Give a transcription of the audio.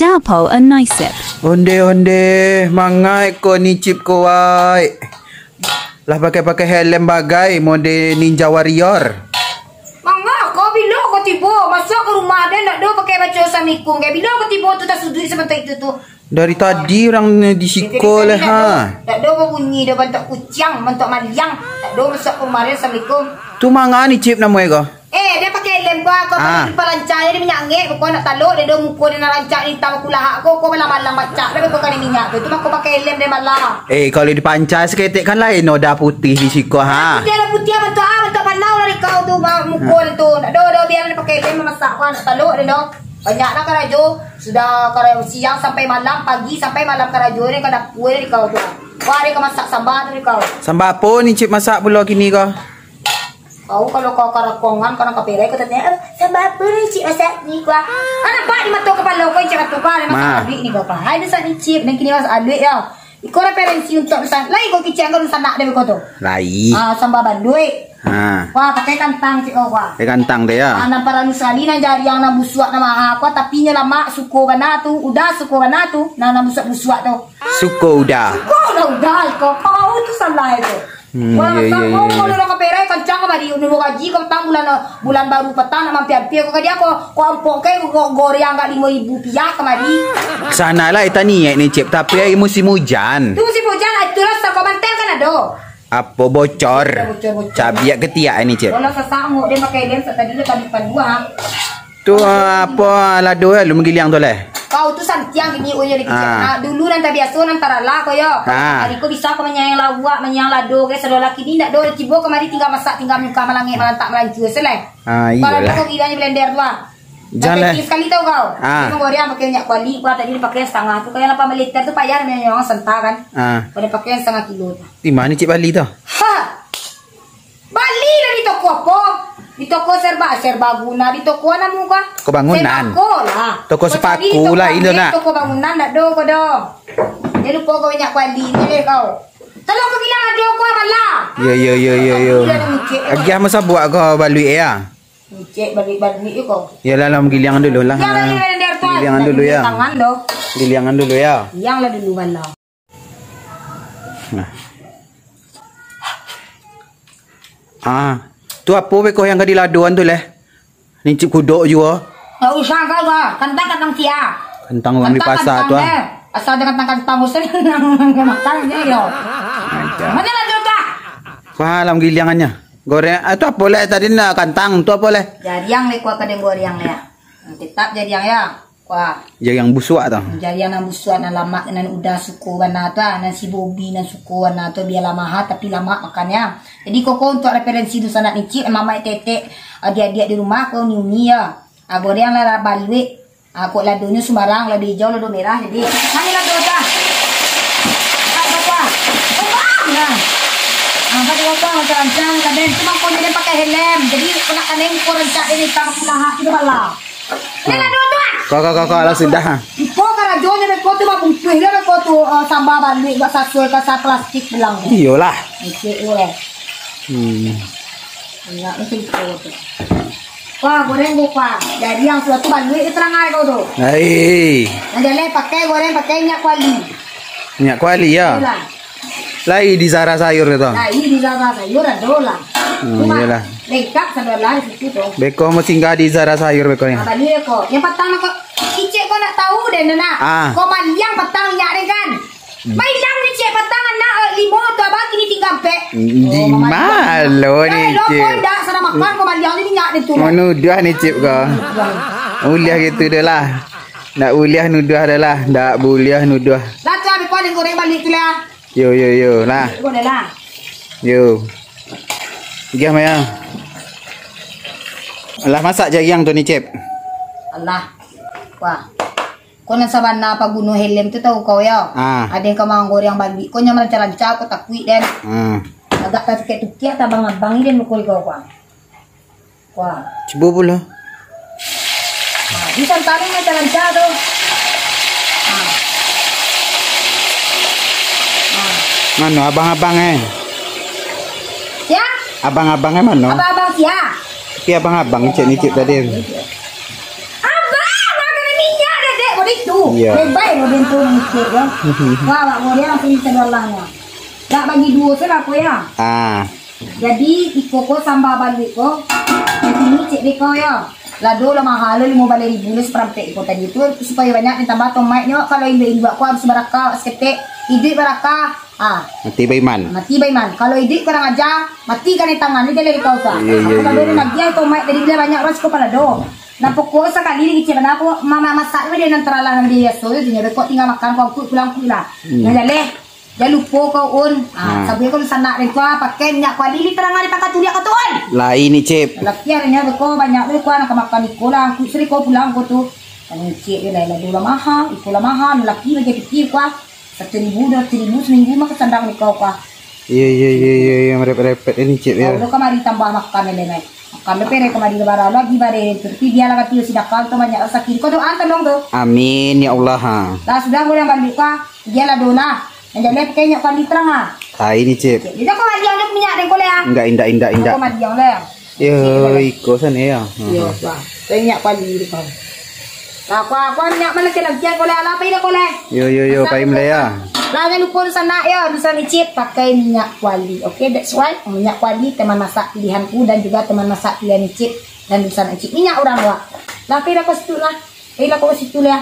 Dapo and Nisip. Onde mangai ko ni chip ko ai. Lah pakai helm bagai mode Ninja Warrior. Mangga kau bila kau tiba masuk ke rumah dia nak do pakai baju assalamualaikum. Kayak bila kau tiba tu tak sudut sebentar itu tu. Dari tadi orang di siko lah ha. Tak do bunyi dia bantuk kucing, bantuk maliang. Tak do masuk ke rumah dia assalamualaikum. Tu manga ni chip nama ko. Dia pakai lem kau pakai depan lancanya dia minyak angin kau nak taluk dia muka dia nak rancak ni tahu kulah kau malam-malam baca dia kau kan minyak tu mak kau pakai lem dia malam. Kalau dipancai seketik kan lain noda putih di siko ha. Dia ada putih bentuk panau dari kau tu muka dia tu. Nak do biar dia pakai lem masak kau nak taluk dia do. Banyaklah karajo sudah karajo siang sampai malam pagi sampai malam karajo ni kau dah kue di kau tu. Wah dia kau masak sambal tu di kau. Sambal apa ni cip masak pula kini kau? Kau kalau kau karakongan kau nak kaperai kau tanya sambal apa ni cip masak ni kau. Anak pak di mata kepala kau cip tu kau masak adik ni kau. Hai desak ni cip dan kini masak adik ya. Ikut referensi untuk pesan. Lai kau kicang kau sana dia kau tu. Lai. Sambal bandui. Wah pakai kantang cik kau wah. Pakai kantang dia ya. Anak para nusali na jari yang na busuak na maha aku tapi nya lama suko kana tu, udah suko kana tu, na busuak tu. Suko udah. Suko udah kau tu salah itu. Wah kau nak kaperai kancang mari nuru gaji kau tang bulan baru petang nak mampir-mampir kau dia kau ampok kai goreang gak 5.000 rupiah kemari. Sana lah tani ni cip tapi ai musim hujan. Tu musim hujan itulah kau mantel kan ada. Apa bocor? Cabiak ketiak ini cip. Kalau sesanguk dia pakai lem tadi dia tadi pandua. Tu apa lado lu menggiliang tu leh. Kau tu santiang gini unya di kecil. Dulu nanti biasa antara lah kau yo. Hari kau bisa kau menyayang lawak, menyayang lado ke saudara laki ni nak do cibo kemari tinggal masak tinggal muka melangit melantak melancu selai. Kalau kau gilanya blender tu ah. Jangan sekali tahu kau. Kau goreng pakai minyak kuali, kau tadi pakai setengah tu. Kau yang 8 liter tu payah memang sentak kan. Kau pakai setengah kilo tu. Di mana cip Bali tu? Bali lah di toko apa? Di toko serba guna di toko mana muka? Toko bangunan. Toko lah. Toko sepaku lah itu nak. Toko bangunan nak do kau do. Dia lupa kau minyak kuali ni kau. Tolong kau bilang ada kau malah. Yo. Agak masa buat kau balui ya. Cek balik kau. Ya lah menggiliang dulu lah. Giliangan dulu ya. Tangan do. Giliangan dulu ya. Yang lah dulu malah. Nah. Tu apa kau yang kadi laduan tu leh? Ni cip kuduk juga. Tak usah kau lah. Kantang sia. Kentang orang di pasar tu ah. Asal dengan kantang usah makan je yo. Mana lah tu tak? Fahalam giliangannya. Goreng itu apa leh tadi nak kantang tu apa leh? Jariang le kuah kadang goreng ya. Tetap jariang ya. Wah. Yang busuk tu. Jariang nan busuk nan lama nan udah suku warna tu nan si Bobby nan suku warna tu biar lama tapi lama makannya. Jadi kau untuk referensi tu sangat nicip mama tete adik-adik di rumah kau ni ya. Goreng lah balwe. Aku ladonya sembarang lado hijau lado merah jadi. Mana lado dah? Apa? Nah. Apa dia kau macam rancang kadang cuma kau dia pakai helm. Jadi kena kadang kau rancang ini tak kulah itu malah. Ni lado tu. Kau lah sudah. Kau kalau jodoh kau tu mabung tuh dia kau tu sambal balwe gak sasuai kasa plastik bilang. Iyalah. Okey oleh. Enggak mesti kau tu. Wah goreng buka. Jadi yang suatu balwe itu terang aja kau tu. Hei. Jadi pakai goreng pakai minyak kuali. Minyak kuali ya. Lai di Zara sayur itu. Nah ini di Zara sayur ada lah. Iyalah. Lengkap sebelah situ tu. Beko mesti nggak di Zara sayur beko ni. Tadi kau. Yang pertama kau icek kau nak tahu deh nak. Kau maliang petang nyak deh kan. Maliang ni cek petang nak limo tu abang kini tinggal pe. Di malo ni cek. Kau dah sana makan kau maliang ni nyak deh tu. Menuduh ni cek kau. Uliah gitu dah lah. Nak uliah nuduh dah lah. Tak boleh nuduh. Dah tu habis kau goreng balik tu lah. Yo lah. Kau dah lah. Yo. Giah maya. Alah masak jariang tu ni cep. Allah. Wah. Kau nak sabana apa gunung helm tu tahu kau ya? Ada yang kau mau goreng balik. Kau nyaman lancar-lancar kau takui dan. Agak tak sikit tukik tak abang ni dan mukul kau kuah. Wah. Cuba pula. Bisa tarik lancar-lancar tu. Mana abang-abang Ya? Abang-abangnya mana? Abang-abang siapa? Ki abang-abang cek ni cek tadi. Abang, makan minyak dah dek. Boleh tu. tu. Iya. Lebay lo bentuk mikir ya. Wah, mau dia langsung celolangnya. Tak bagi dua saya aku ya. Jadi ikoko sambal balik ko. Jadi ini cek deko ya. Lado lah mahal 15.000 seperempat ikut tadi itu supaya banyak ditambah tomatnya. Kalau ibu aku harus berakah seketik. Hidup berakah. Mati baiman. Mati baiman. Kalau hidup kurang aja, mati kan di tangan ni jadi kau tak. Kalau dia lagi yang tomat dari dia banyak ras kepala do. Nah pokok sekali ni kecil aku mama masak dia nanti terlalu dia so dia kok tinggal makan kau pulang. Nah jaleh. Jangan lupa kau un. Sabi ko sana rin ko pakai minyak kuali li terang ari pakai tulia kau tuan. Lai ni Cip. Lakian nya ko banyak ko nak makan ikola aku seri ko pulang ko tu. Kan cik dia lah dulu mahal, ikola mahal laki lagi kecil ko. 1.000 2.000 seminggu mah kesandang ni kau ko. Iya merepet-repet ini Cip ya. Kalau kemari tambah makan ni nih. Makan lepere kemari lebaran lagi bare tapi dia lah kata si dakal tu banyak sakit ko doa tolong tu. Amin ya Allah. Lah sudah ko yang balik ko dia lah dona. Yang jadi kayaknya kan diterang Kai ni Cip. Jadi kau mati yang minyak deh kole ya. Indah. Kau mati yang le. Ya, iko sana ya. Ya, wah. Minyak pali kau. Aku minyak mana kena kian kole ala apa ini kole. Yo, paim le ya. Lah jangan lupa sana ya, bisa icip pakai minyak kuali. Oke, that's why minyak kuali teman masak pilihanku dan juga teman masak pilihan icip dan bisa icip minyak orang tua. Lah pilih kau situ lah. Pilih kau situ lah.